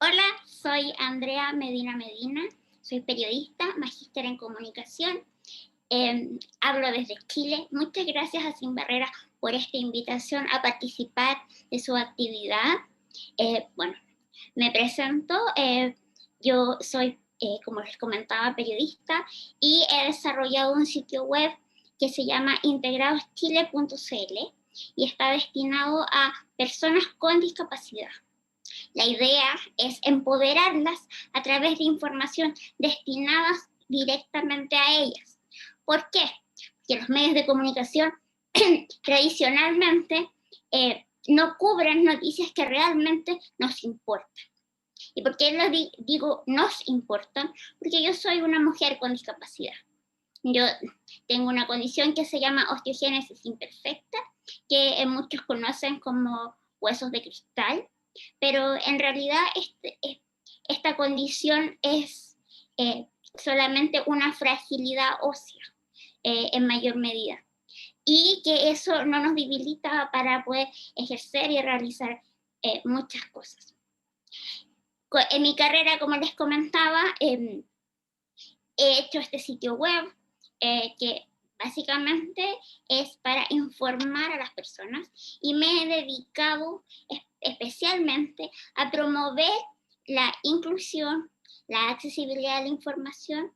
Hola, soy Andrea Medina Medina, soy periodista, magíster en comunicación, hablo desde Chile. Muchas gracias a Sin Barreras por esta invitación a participar de su actividad. Bueno, me presento, yo soy, como les comentaba, periodista y he desarrollado un sitio web que se llama integradoschile.cl y está destinado a personas con discapacidad. La idea es empoderarlas a través de información destinada directamente a ellas. ¿Por qué? Porque los medios de comunicación tradicionalmente no cubren noticias que realmente nos importan. ¿Y por qué digo nos importan? Porque yo soy una mujer con discapacidad. Yo tengo una condición que se llama osteogénesis imperfecta, que muchos conocen como huesos de cristal, pero en realidad esta condición es solamente una fragilidad ósea en mayor medida, y que eso no nos debilita para poder ejercer y realizar muchas cosas. En mi carrera, como les comentaba, he hecho este sitio web que básicamente es para informar a las personas, y me he dedicado especialmente a promover la inclusión, la accesibilidad a la información,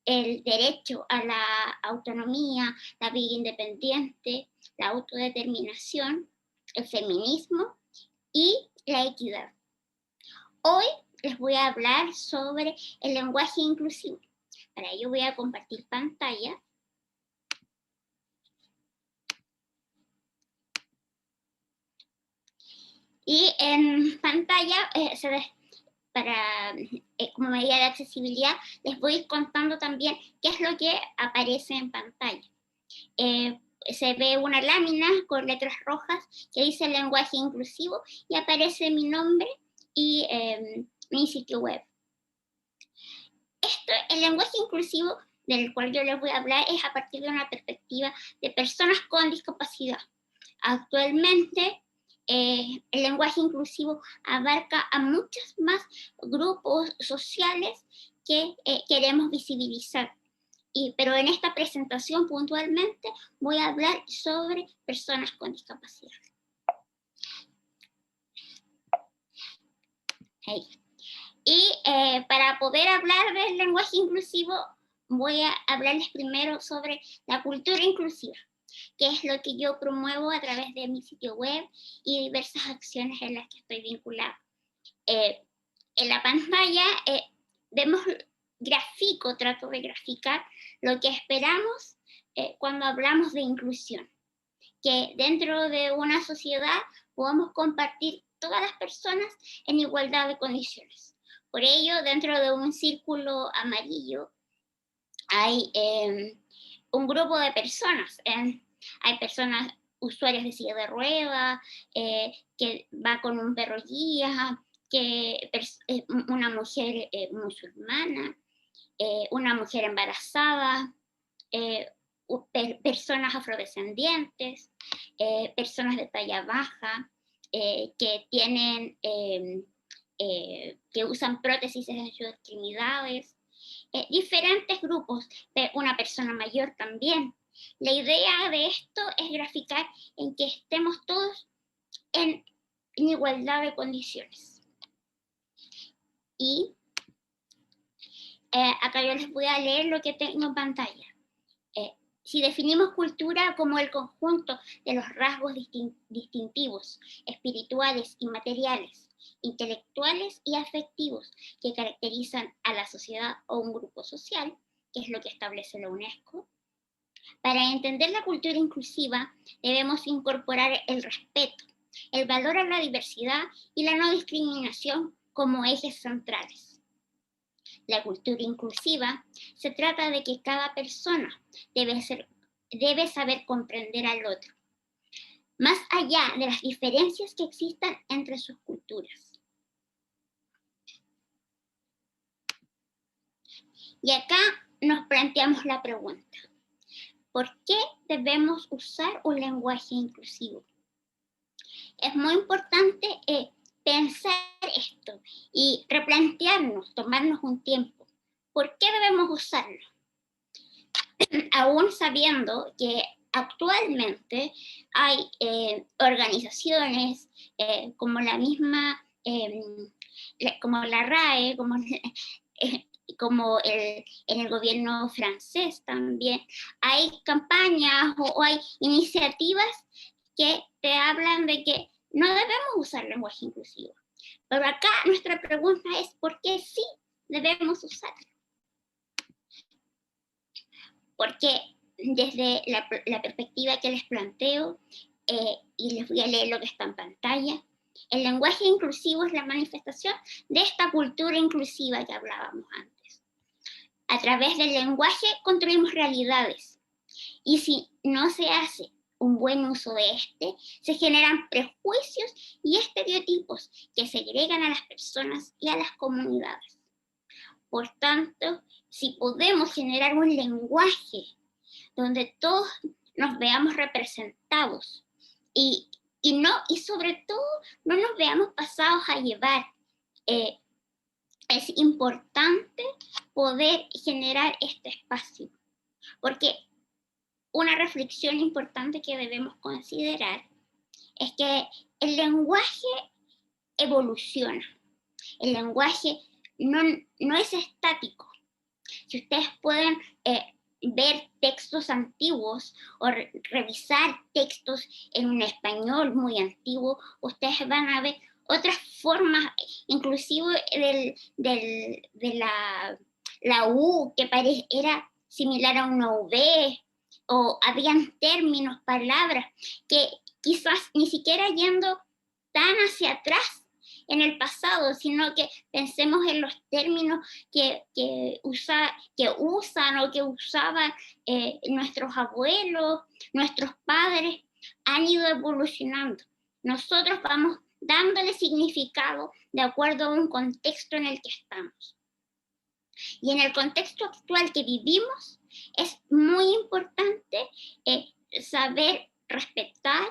el derecho a la autonomía, la vida independiente, la autodeterminación, el feminismo y la equidad. Hoy les voy a hablar sobre el lenguaje inclusivo. Para ello voy a compartir pantalla. Y en pantalla, como medida de accesibilidad, les voy contando también qué es lo que aparece en pantalla. Se ve una lámina con letras rojas que dice lenguaje inclusivo y aparece mi nombre y mi sitio web. El lenguaje inclusivo del cual yo les voy a hablar es a partir de una perspectiva de personas con discapacidad. Actualmente, el lenguaje inclusivo abarca a muchos más grupos sociales que queremos visibilizar. Pero en esta presentación puntualmente voy a hablar sobre personas con discapacidad. Y para poder hablar del lenguaje inclusivo, voy a hablarles primero sobre la cultura inclusiva, que es lo que yo promuevo a través de mi sitio web y diversas acciones en las que estoy vinculada. En la pantalla vemos trato de graficar lo que esperamos cuando hablamos de inclusión, que dentro de una sociedad podamos compartir todas las personas en igualdad de condiciones. Por ello, dentro de un círculo amarillo hay un grupo de personas. Hay personas usuarias de silla de ruedas, que va con un perro guía, una mujer musulmana, una mujer embarazada, personas afrodescendientes, personas de talla baja, que tienen que usan prótesis en sus extremidades, diferentes grupos, una persona mayor también. La idea de esto es graficar en que estemos todos en igualdad de condiciones. Y acá yo les voy a leer lo que tengo en pantalla. Si definimos cultura como el conjunto de los rasgos distintivos, espirituales y materiales, intelectuales y afectivos que caracterizan a la sociedad o un grupo social, que es lo que establece la UNESCO, para entender la cultura inclusiva debemos incorporar el respeto, el valor a la diversidad y la no discriminación como ejes centrales. La cultura inclusiva se trata de que cada persona debe saber comprender al otro, más allá de las diferencias que existan entre sus culturas. Y acá nos planteamos la pregunta: ¿por qué debemos usar un lenguaje inclusivo? Es muy importante pensar esto y replantearnos, tomarnos un tiempo. ¿Por qué debemos usarlo? Aún sabiendo que actualmente hay organizaciones como la misma, como la RAE, como en el gobierno francés también, hay campañas o hay iniciativas que te hablan de que no debemos usar lenguaje inclusivo. Pero acá nuestra pregunta es, ¿por qué sí debemos usarlo? Porque desde la perspectiva que les planteo, y les voy a leer lo que está en pantalla, el lenguaje inclusivo es la manifestación de esta cultura inclusiva que hablábamos antes. A través del lenguaje construimos realidades, y si no se hace un buen uso de este, se generan prejuicios y estereotipos que segregan a las personas y a las comunidades. Por tanto, si podemos generar un lenguaje donde todos nos veamos representados y sobre todo no nos veamos pasados a llevar, es importante poder generar este espacio, porque una reflexión importante que debemos considerar es que el lenguaje evoluciona. El lenguaje no es estático. Si ustedes pueden ver textos antiguos o revisar textos en un español muy antiguo, ustedes van a ver otras formas, inclusive de la U, que era similar a una V, o habían términos, palabras, que quizás ni siquiera yendo tan hacia atrás en el pasado, sino que pensemos en los términos que usan o que usaban nuestros abuelos, nuestros padres, han ido evolucionando. Nosotros vamos dándole significado de acuerdo a un contexto en el que estamos. Y en el contexto actual que vivimos, es muy importante saber respetar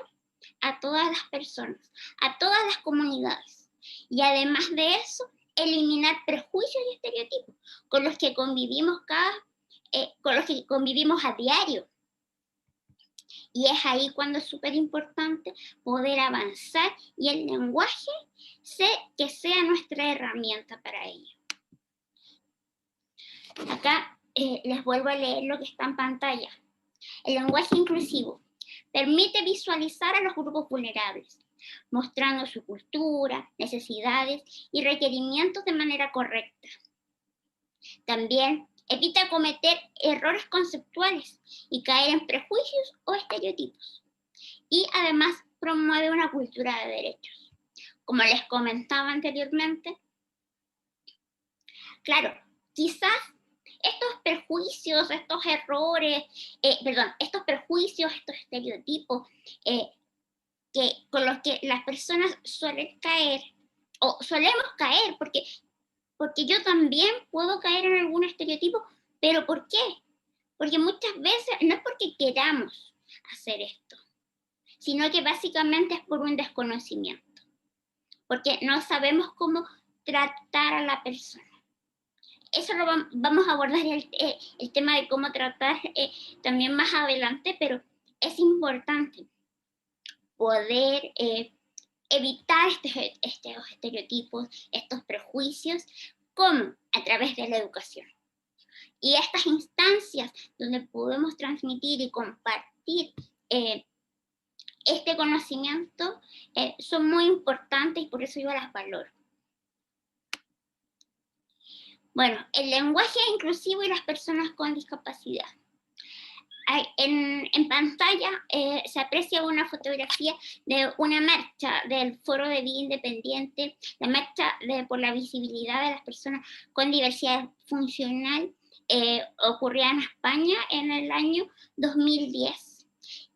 a todas las personas, a todas las comunidades. Y además de eso, eliminar prejuicios y estereotipos con los que convivimos a diario. Y es ahí cuando es súper importante poder avanzar y el lenguaje que sea nuestra herramienta para ello. Acá les vuelvo a leer lo que está en pantalla. El lenguaje inclusivo permite visualizar a los grupos vulnerables, mostrando su cultura, necesidades y requerimientos de manera correcta. También evita cometer errores conceptuales y caer en prejuicios o estereotipos. Y además promueve una cultura de derechos. Como les comentaba anteriormente, claro, quizás estos prejuicios, estos errores, estos prejuicios, estos estereotipos con los que las personas suelen caer, o solemos caer, porque yo también puedo caer en algún estereotipo, pero ¿por qué? Porque muchas veces no es porque queramos hacer esto, sino que básicamente es por un desconocimiento, porque no sabemos cómo tratar a la persona. Eso lo vamos a abordar el tema de cómo tratar también más adelante, pero es importante poder evitar estos estereotipos, estos prejuicios, ¿cómo? A través de la educación. Y estas instancias donde podemos transmitir y compartir este conocimiento son muy importantes y por eso yo las valoro. Bueno, el lenguaje inclusivo y las personas con discapacidad. En pantalla se aprecia una fotografía de una marcha del Foro de Vida Independiente, la marcha por la visibilidad de las personas con diversidad funcional, ocurría en España en el año 2010.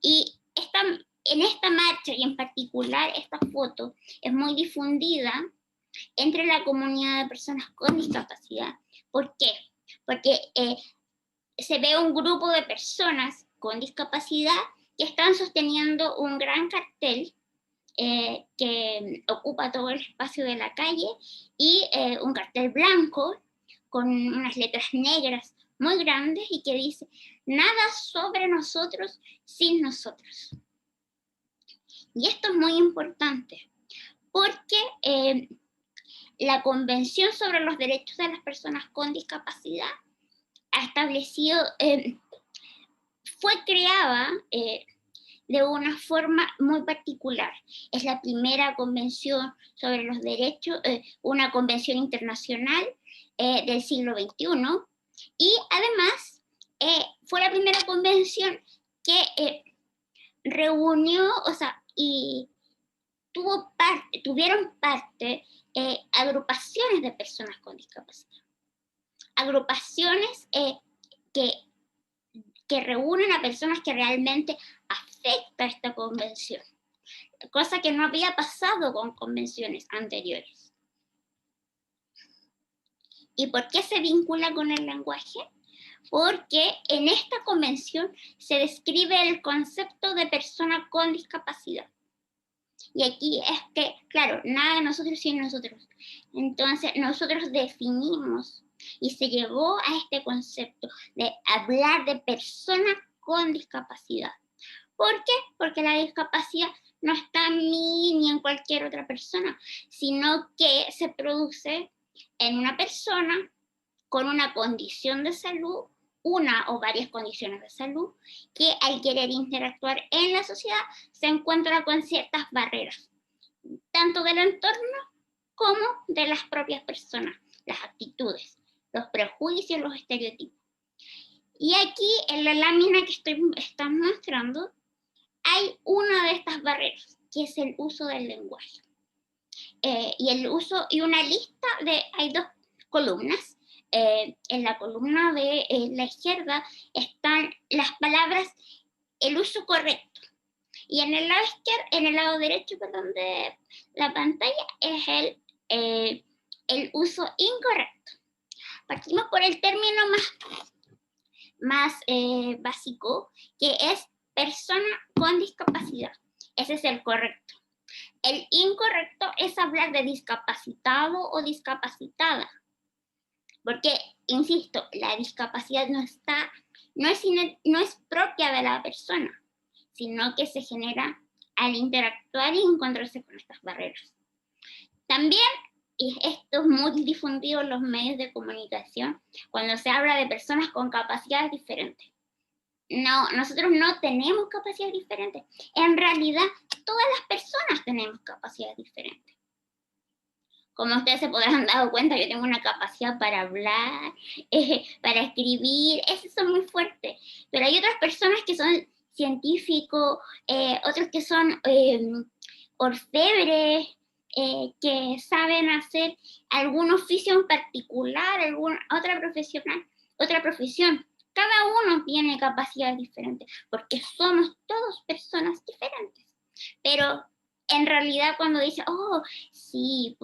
Y en esta marcha y en particular esta foto es muy difundida entre la comunidad de personas con discapacidad. ¿Por qué? Porque se ve un grupo de personas con discapacidad que están sosteniendo un gran cartel que ocupa todo el espacio de la calle, y un cartel blanco con unas letras negras muy grandes y que dice: nada sobre nosotros sin nosotros. Y esto es muy importante porque la Convención sobre los Derechos de las Personas con Discapacidad ha establecido, fue creada de una forma muy particular. Es la primera convención sobre los derechos, una convención internacional del siglo XXI, y además fue la primera convención que reunió, o sea, y tuvieron parte agrupaciones de personas con discapacidad. Agrupaciones que reúnen a personas que realmente afecta esta convención, cosa que no había pasado con convenciones anteriores. ¿Y por qué se vincula con el lenguaje? Porque en esta convención se describe el concepto de persona con discapacidad. Y aquí es que, claro, nada de nosotros sin nosotros. Entonces nosotros definimos y se llegó a este concepto de hablar de persona con discapacidad. ¿Por qué? Porque la discapacidad no está en mí ni en cualquier otra persona, sino que se produce en una persona con una condición de salud, una o varias condiciones de salud, que al querer interactuar en la sociedad se encuentra con ciertas barreras, tanto del entorno como de las propias personas, las actitudes, los prejuicios, los estereotipos. Y aquí en la lámina que estamos mostrando hay una de estas barreras, que es el uso del lenguaje. Y una lista hay dos columnas. En la columna de la izquierda están las palabras, el uso correcto. Y en el lado derecho, de la pantalla es el uso incorrecto. Partimos por el término más básico, que es persona con discapacidad. Ese es el correcto. El incorrecto es hablar de discapacitado o discapacitada. Porque, insisto, la discapacidad no es propia de la persona, sino que se genera al interactuar y encontrarse con estas barreras. También, y esto es muy difundido en los medios de comunicación, cuando se habla de personas con capacidades diferentes. No, nosotros no tenemos capacidades diferentes. En realidad, todas las personas tenemos capacidades diferentes. Como ustedes se podrán dar cuenta, yo tengo una capacidad para hablar, para escribir, esos son muy fuertes. Pero hay otras personas que son científicos, otros que son orfebres, que saben hacer algún oficio en particular, otra profesión. Cada uno tiene capacidades diferentes, porque somos todos personas diferentes. Pero en realidad cuando dice, oh, sí,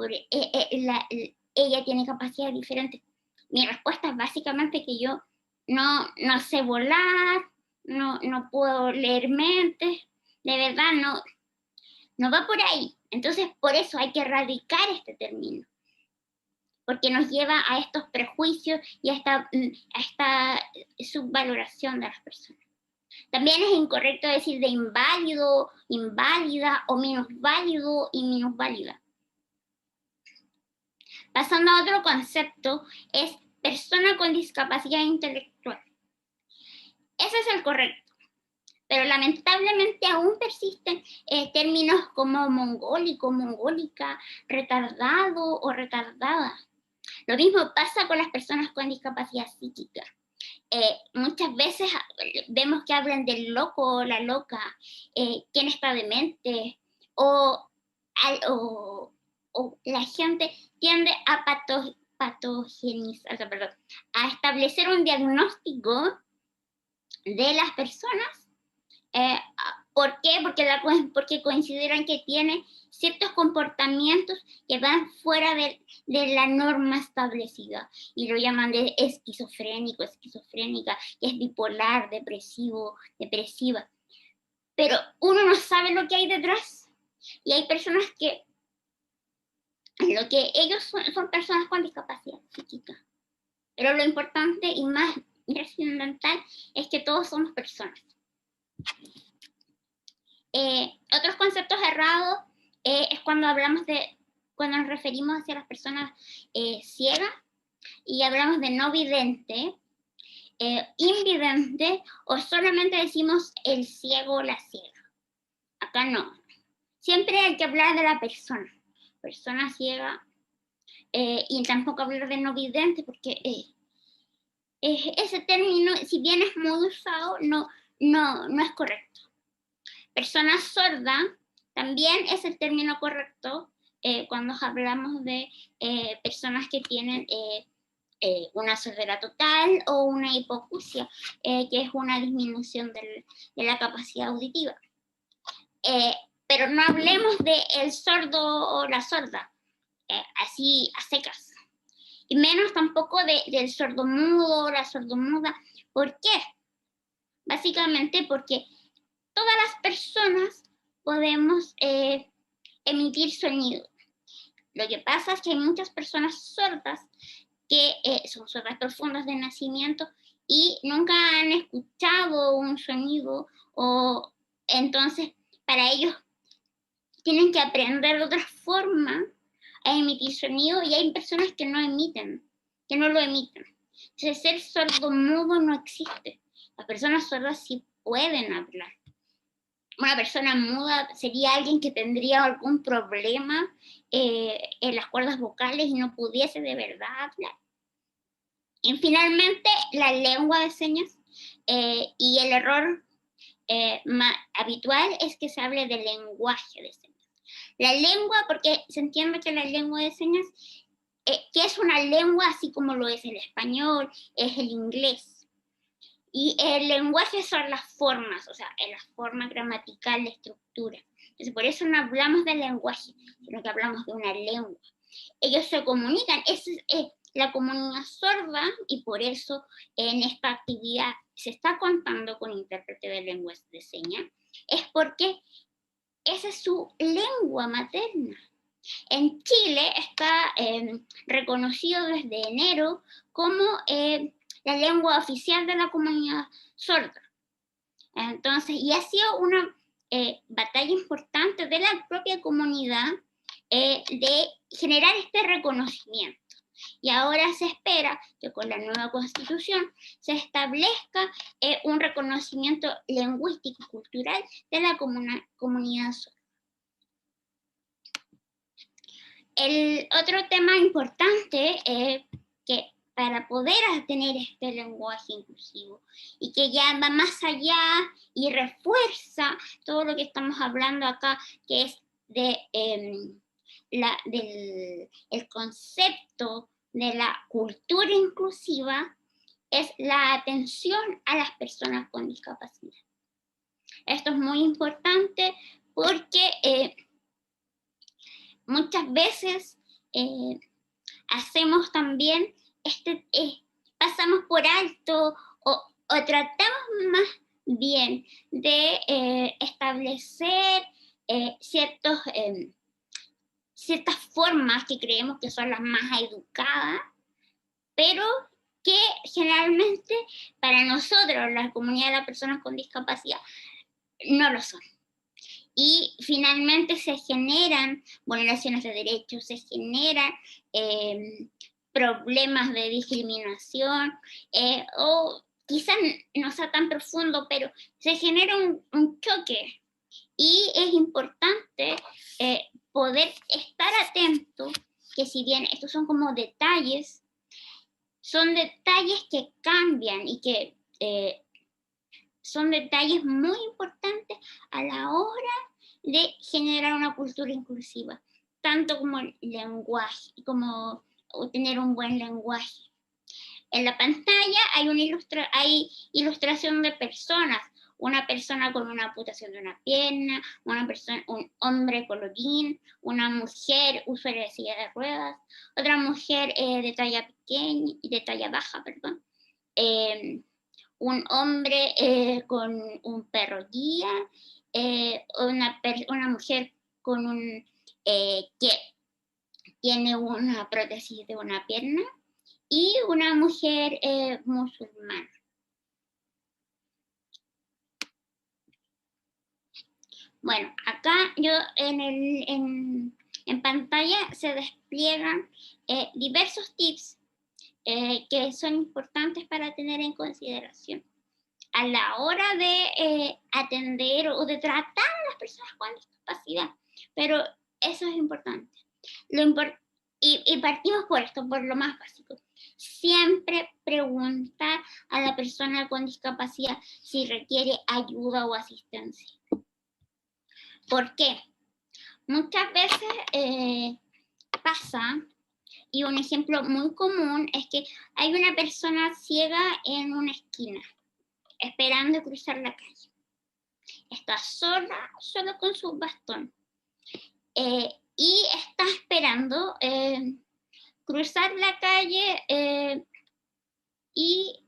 ella tiene capacidades diferentes, mi respuesta es básicamente que yo no sé volar, no puedo leer mentes, de verdad no va por ahí. Entonces por eso hay que erradicar este término, porque nos lleva a estos prejuicios y a esta subvaloración de las personas. También es incorrecto decir de inválido, inválida, o minusválido y minusválida. Pasando a otro concepto, es persona con discapacidad intelectual. Ese es el correcto, pero lamentablemente aún persisten términos como mongólico, mongólica, retardado o retardada. Lo mismo pasa con las personas con discapacidad psíquica. Muchas veces vemos que hablan del loco o la loca, quién está demente, o la gente tiende a patogenizar, a establecer un diagnóstico de las personas. ¿Por qué? Porque consideran que tiene ciertos comportamientos que van fuera de la norma establecida y lo llaman de esquizofrénico, esquizofrénica, que es bipolar, depresivo, depresiva. Pero uno no sabe lo que hay detrás. Y hay personas que, lo que ellos son personas con discapacidad psíquica. Pero lo importante y más trascendental es que todos somos personas. Otros conceptos errados es cuando cuando nos referimos hacia las personas ciegas y hablamos de no vidente, invidente, o solamente decimos el ciego o la ciega. Acá no. Siempre hay que hablar de la persona ciega, y tampoco hablar de no vidente, porque ese término, si bien es muy usado, no es correcto. Persona sorda también es el término correcto cuando hablamos de personas que tienen una sordera total o una hipoacusia, que es una disminución de la capacidad auditiva. Pero no hablemos de el sordo o la sorda, así a secas. Y menos tampoco del sordomudo o la sordomuda. ¿Por qué? Básicamente porque todas las personas podemos emitir sonido. Lo que pasa es que hay muchas personas sordas que son sordas profundas de nacimiento y nunca han escuchado un sonido, o entonces para ellos tienen que aprender de otra forma a emitir sonido, y hay personas que no lo emiten. Entonces, ser sordomudo no existe. Las personas sordas sí pueden hablar. Una persona muda sería alguien que tendría algún problema en las cuerdas vocales y no pudiese de verdad hablar. Y finalmente, la lengua de señas, y el error más habitual es que se hable de lenguaje de señas. La lengua, porque se entiende que la lengua de señas, que es una lengua así como lo es el español, es el inglés. Y el lenguaje son las formas, o sea, la forma gramatical, la estructura. Entonces, por eso no hablamos del lenguaje, sino que hablamos de una lengua. Ellos se comunican, es la comunidad sorda, y por eso en esta actividad se está contando con intérprete de lenguas de señas, es porque esa es su lengua materna. En Chile está reconocido desde enero como la lengua oficial de la comunidad sorda. Entonces, y ha sido una batalla importante de la propia comunidad de generar este reconocimiento. Y ahora se espera que con la nueva constitución se establezca un reconocimiento lingüístico y cultural de la comunidad sorda. El otro tema importante es que para poder tener este lenguaje inclusivo, y que ya va más allá y refuerza todo lo que estamos hablando acá, que es del concepto de la cultura inclusiva, es la atención a las personas con discapacidad. Esto es muy importante porque muchas veces hacemos también pasamos por alto o tratamos más bien de establecer ciertas formas que creemos que son las más educadas, pero que generalmente para nosotros, la comunidad de las personas con discapacidad, no lo son. Y finalmente se generan vulneraciones de derechos, se generan problemas de discriminación, o quizás no sea tan profundo, pero se genera un choque. Y es importante poder estar atento, que si bien estos son como detalles, son detalles que cambian y que son detalles muy importantes a la hora de generar una cultura inclusiva, tanto como el lenguaje, como tener un buen lenguaje. En la pantalla hay ilustración de personas, una persona con una amputación de una pierna, un hombre colorín, una mujer usuaria de silla de ruedas, otra mujer de talla pequeña, de talla baja, perdón, un hombre con un perro guía, una mujer con que tiene una prótesis de una pierna y una mujer musulmana. Bueno, acá yo en pantalla se despliegan diversos tips que son importantes para tener en consideración a la hora de atender o de tratar a las personas con discapacidad. Pero eso es importante. Y partimos por esto, por lo más básico. Siempre preguntar a la persona con discapacidad si requiere ayuda o asistencia. ¿Por qué? Muchas veces pasa, y un ejemplo muy común es que hay una persona ciega en una esquina, esperando cruzar la calle. Está sola, solo con su bastón. Y está esperando cruzar la calle y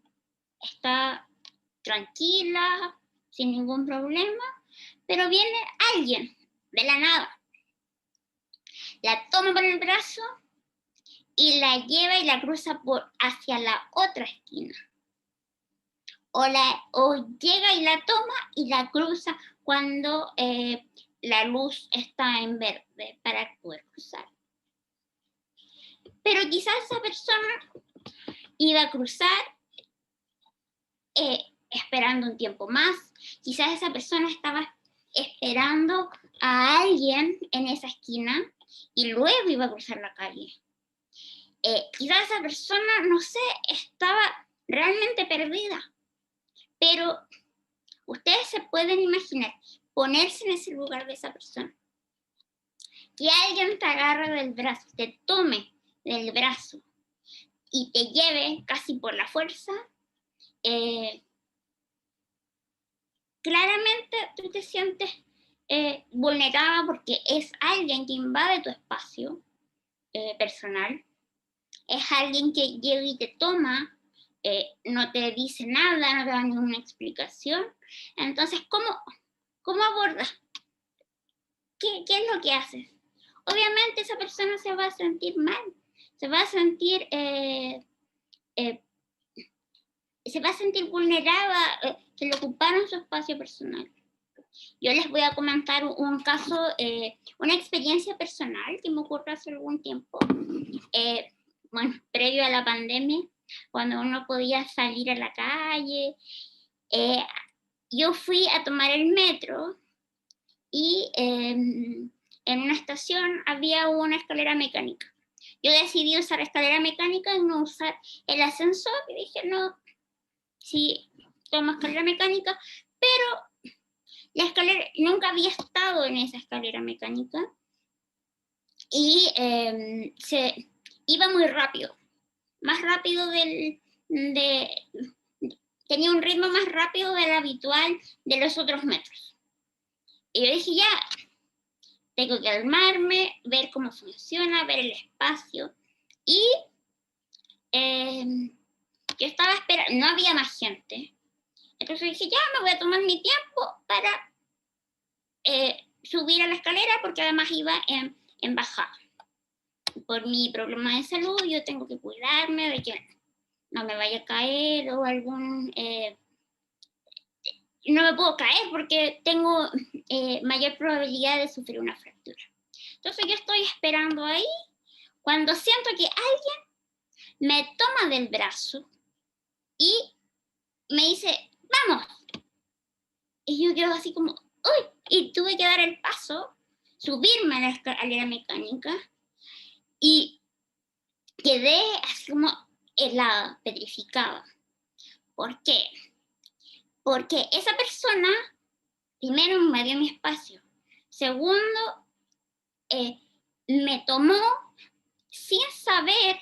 está tranquila, sin ningún problema, pero viene alguien de la nada, la toma por el brazo y la lleva y la cruza hacia la otra esquina. O llega y la toma y la cruza cuando la luz está en verde para poder cruzar. Pero quizás esa persona iba a cruzar esperando un tiempo más. Quizás esa persona estaba esperando a alguien en esa esquina y luego iba a cruzar la calle. Quizás esa persona, no sé, estaba realmente perdida. Pero ustedes se pueden imaginar ponerse en ese lugar de esa persona. Que alguien te agarre del brazo, te tome del brazo y te lleve casi por la fuerza. Claramente tú te sientes vulnerada porque es alguien que invade tu espacio personal. Es alguien que llega y te toma, no te dice nada, no te da ninguna explicación. Entonces, ¿cómo abordas? ¿Qué es lo que haces? Obviamente esa persona se va a sentir mal, se va a sentir vulnerada, que le ocuparon su espacio personal. Yo les voy a comentar un caso, una experiencia personal que me ocurrió hace algún tiempo, previo a la pandemia, cuando uno podía salir a la calle. Yo fui a tomar el metro y en una estación había una escalera mecánica. Yo decidí usar escalera mecánica y no usar el ascensor, y dije, no, sí, tomo escalera mecánica, pero la escalera, nunca había estado en esa escalera mecánica y se iba muy rápido, más rápido tenía un ritmo más rápido del habitual de los otros metros. Y yo dije, ya, tengo que calmarme, ver cómo funciona, ver el espacio. Y yo estaba esperando, no había más gente. Entonces dije, ya, me voy a tomar mi tiempo para subir a la escalera, porque además iba en bajada. Por mi problema de salud, yo tengo que cuidarme de que no me vaya a caer o algún... no me puedo caer porque tengo mayor probabilidad de sufrir una fractura. Entonces yo estoy esperando ahí cuando siento que alguien me toma del brazo y me dice, vamos. Y yo quedo así como, uy, y tuve que dar el paso, subirme a la escalera mecánica y quedé así como helada, petrificada. ¿Por qué? Porque esa persona, primero, me dio mi espacio. Segundo, me tomó sin saber.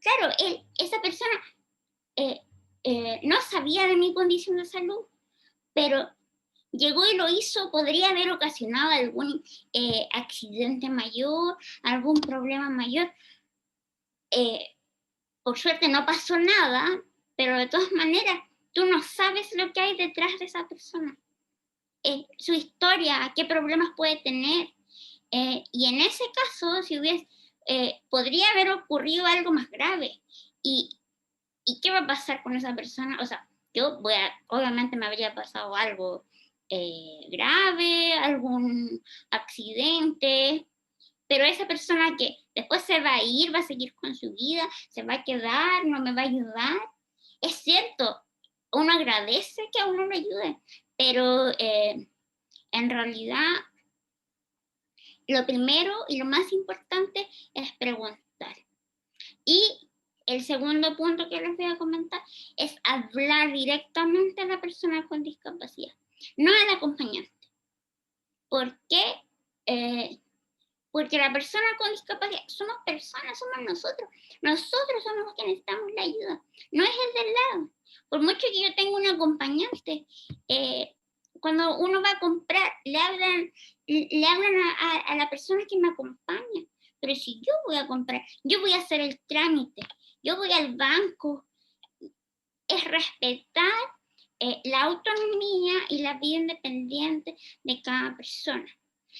Claro, esa persona no sabía de mi condición de salud, pero llegó y lo hizo. Podría haber ocasionado algún accidente mayor, algún problema mayor. Por suerte no pasó nada, pero de todas maneras, tú no sabes lo que hay detrás de esa persona. Su historia, qué problemas puede tener. Y en ese caso, si hubiese, podría haber ocurrido algo más grave. ¿Y qué va a pasar con esa persona? O sea, yo obviamente me habría pasado algo grave, algún accidente, pero esa persona que después se va a ir, va a seguir con su vida, se va a quedar, no me va a ayudar. Es cierto, uno agradece que a uno le ayude, pero en realidad lo primero y lo más importante es preguntar. Y el segundo punto que les voy a comentar es hablar directamente a la persona con discapacidad, no al acompañante. ¿Por qué? Porque la persona con discapacidad somos personas, somos nosotros. Nosotros somos los que necesitamos la ayuda, no es el del lado. Por mucho que yo tenga un acompañante, cuando uno va a comprar, le hablan a la persona que me acompaña. Pero si yo voy a comprar, yo voy a hacer el trámite, yo voy al banco, es respetar la autonomía y la vida independiente de cada persona.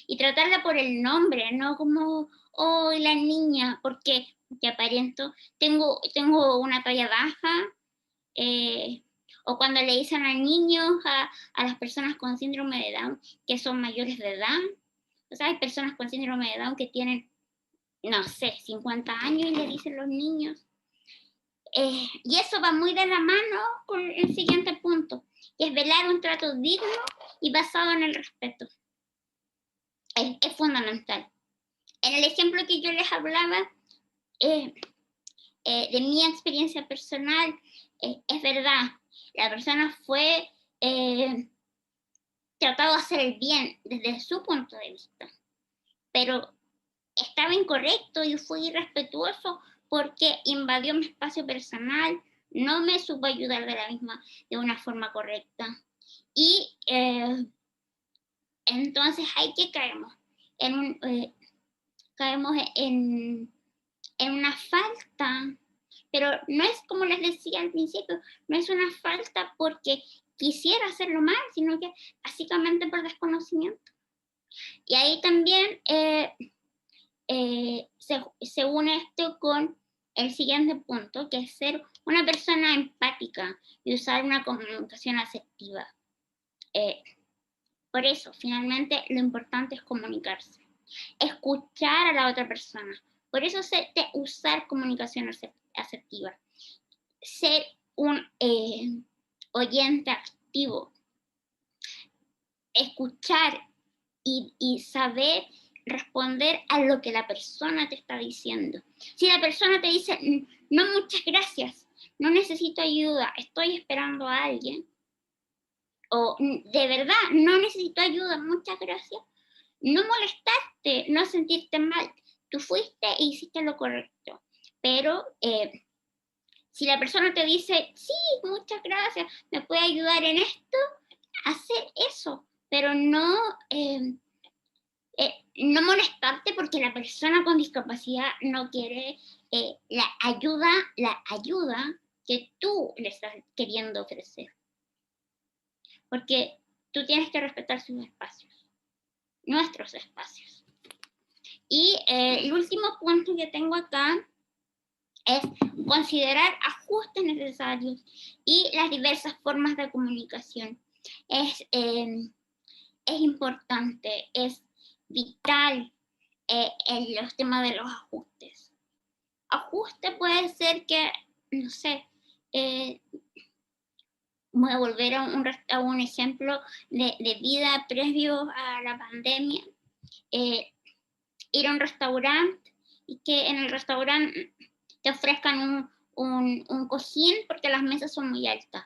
Y tratarla por el nombre, no como, oh, la niña, porque te aparento, tengo una talla baja, o cuando le dicen a niños, a las personas con síndrome de Down, que son mayores de edad. O sea, hay personas con síndrome de Down que tienen, no sé, 50 años y le dicen los niños. Y eso va muy de la mano con el siguiente punto, que es velar un trato digno y basado en el respeto. Es fundamental. En el ejemplo que yo les hablaba, de mi experiencia personal, es verdad, la persona fue tratado de hacer el bien desde su punto de vista, pero estaba incorrecto y fue irrespetuoso porque invadió mi espacio personal, no me supo ayudar de una forma correcta. Y entonces ahí que caemos en una falta, pero no es como les decía al principio, no es una falta porque quisiera hacerlo mal, sino que básicamente por desconocimiento. Y ahí también se une esto con el siguiente punto, que es ser una persona empática y usar una comunicación asertiva. Por eso, finalmente, lo importante es comunicarse, escuchar a la otra persona. Por eso usar comunicación asertiva, ser un oyente activo, escuchar y saber responder a lo que la persona te está diciendo. Si la persona te dice, no, muchas gracias, no necesito ayuda, estoy esperando a alguien, o de verdad, no necesito ayuda, muchas gracias, no molestarte, no sentirte mal, tú fuiste e hiciste lo correcto. Pero si la persona te dice, sí, muchas gracias, me puede ayudar en esto, hacer eso, pero no molestarte porque la persona con discapacidad no quiere la ayuda que tú le estás queriendo ofrecer. Porque tú tienes que respetar sus espacios, nuestros espacios. Y el último punto que tengo acá es considerar ajustes necesarios y las diversas formas de comunicación. Es importante, es vital en los temas de los ajustes. Ajuste puede ser que, no sé, voy a volver a un ejemplo de vida previo a la pandemia. Ir a un restaurante y que en el restaurante te ofrezcan un cojín porque las mesas son muy altas.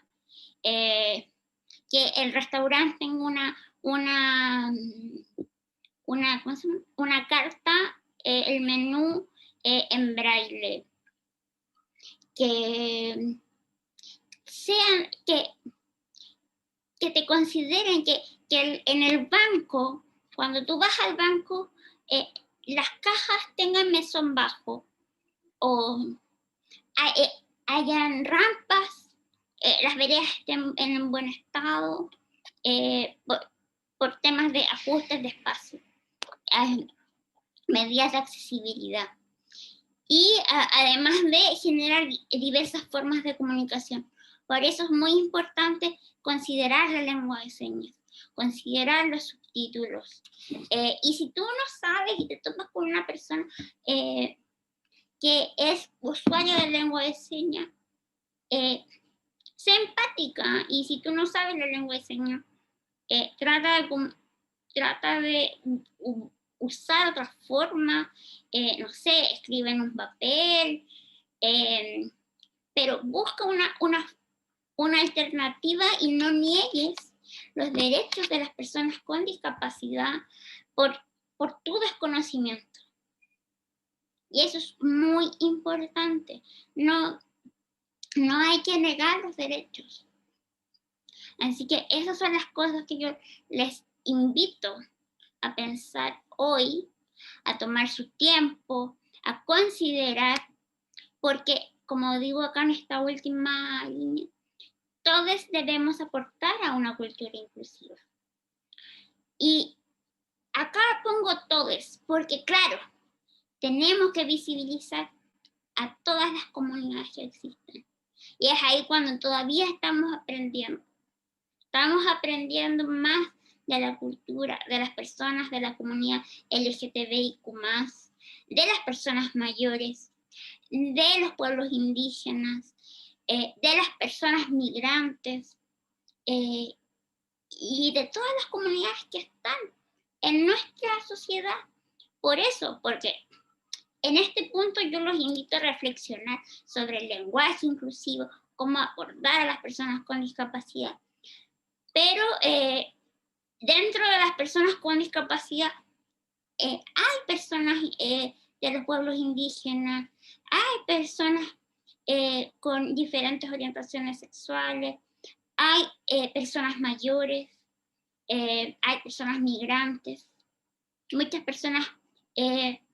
Que el restaurante tenga una carta, el menú en braille. Que sean, que te consideren que en el banco, cuando tú vas al banco, las cajas tengan mesón bajo, o hayan rampas, las veredas estén en un buen estado, por temas de ajustes de espacio. medidas de accesibilidad. Y además de generar diversas formas de comunicación. Por eso es muy importante considerar la lengua de señas, considerar los subtítulos. Y si tú no sabes y te topas con una persona que es usuario de lengua de señas, sé empática, y si tú no sabes la lengua de señas, trata de usar otra forma, no sé, escribe en un papel, pero busca una alternativa y no niegues los derechos de las personas con discapacidad por tu desconocimiento. Y eso es muy importante. No hay que negar los derechos. Así que esas son las cosas que yo les invito a pensar hoy, a tomar su tiempo, a considerar, porque como digo acá en esta última línea, todos debemos aportar a una cultura inclusiva. Y acá pongo todos, porque claro, tenemos que visibilizar a todas las comunidades que existen. Y es ahí cuando todavía estamos aprendiendo. Estamos aprendiendo más de la cultura, de las personas de la comunidad LGTBIQ+, de las personas mayores, de los pueblos indígenas, de las personas migrantes, y de todas las comunidades que están en nuestra sociedad. Por eso, porque en este punto yo los invito a reflexionar sobre el lenguaje inclusivo, cómo abordar a las personas con discapacidad. Pero dentro de las personas con discapacidad hay personas de los pueblos indígenas, hay personas con diferentes orientaciones sexuales, hay personas mayores, hay personas migrantes. Muchas personas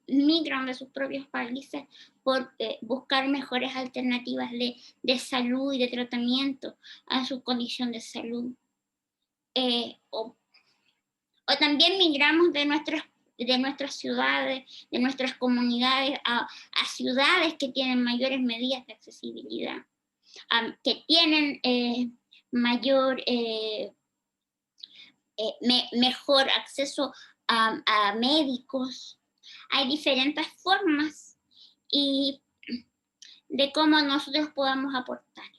migran de sus propios países por buscar mejores alternativas de salud y de tratamiento a su condición de salud. O también migramos de nuestras ciudades, de nuestras comunidades a ciudades que tienen mayores medidas de accesibilidad, que tienen mejor acceso a médicos. Hay diferentes formas de cómo nosotros podamos aportar.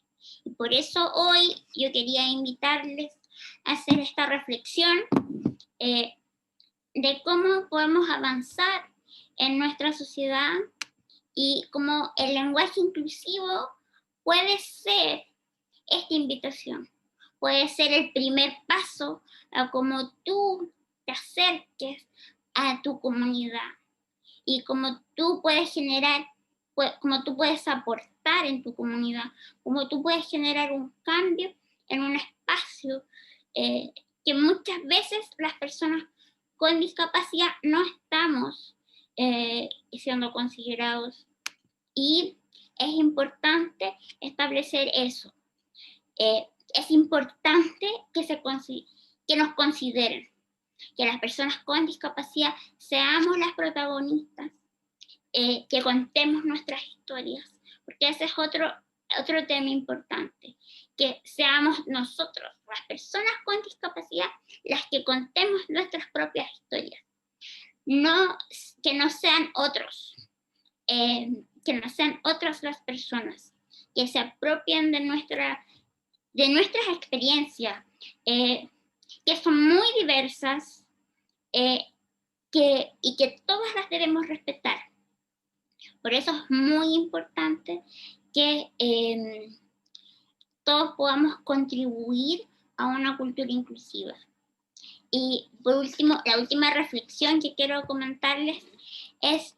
Y por eso hoy yo quería invitarles a hacer esta reflexión de cómo podemos avanzar en nuestra sociedad y cómo el lenguaje inclusivo puede ser esta invitación. Puede ser el primer paso a cómo tú te acerques a tu comunidad y cómo tú puedes generar, cómo tú puedes aportar en tu comunidad, cómo tú puedes generar un cambio en un espacio que muchas veces las personas con discapacidad no estamos siendo considerados. Y es importante establecer eso. Es importante que nos consideren, que las personas con discapacidad seamos las protagonistas, que contemos nuestras historias, porque ese es otro tema importante, que seamos nosotros, las personas con discapacidad, las que contemos nuestras propias historias, que no sean otros, que no sean otras las personas, que se apropien de nuestras experiencias, que son muy diversas, y que todas las debemos respetar. Por eso es muy importante que todos podamos contribuir a una cultura inclusiva. Y por último, la última reflexión que quiero comentarles es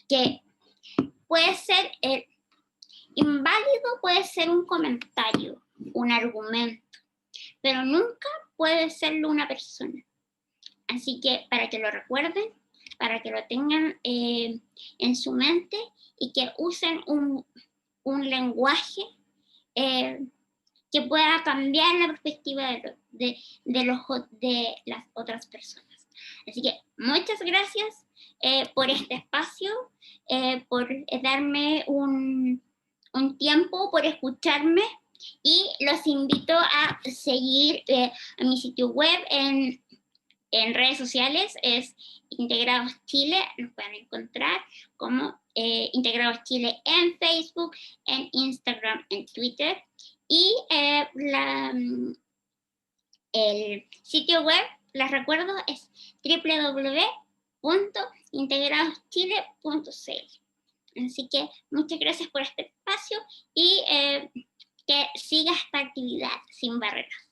que puede ser inválido, puede ser un comentario, un argumento, pero nunca puede serlo una persona. Así que para que lo recuerden, para que lo tengan en su mente y que usen un lenguaje que pueda cambiar la perspectiva de las otras personas. Así que muchas gracias. por este espacio, por darme un tiempo, por escucharme, y los invito a seguir a mi sitio web en redes sociales, es Integrados Chile, nos pueden encontrar como Integrados Chile en Facebook, en Instagram, en Twitter, y el sitio web, les recuerdo, es www.integradoschile.cl. Así que muchas gracias por este espacio y que siga esta actividad sin barreras.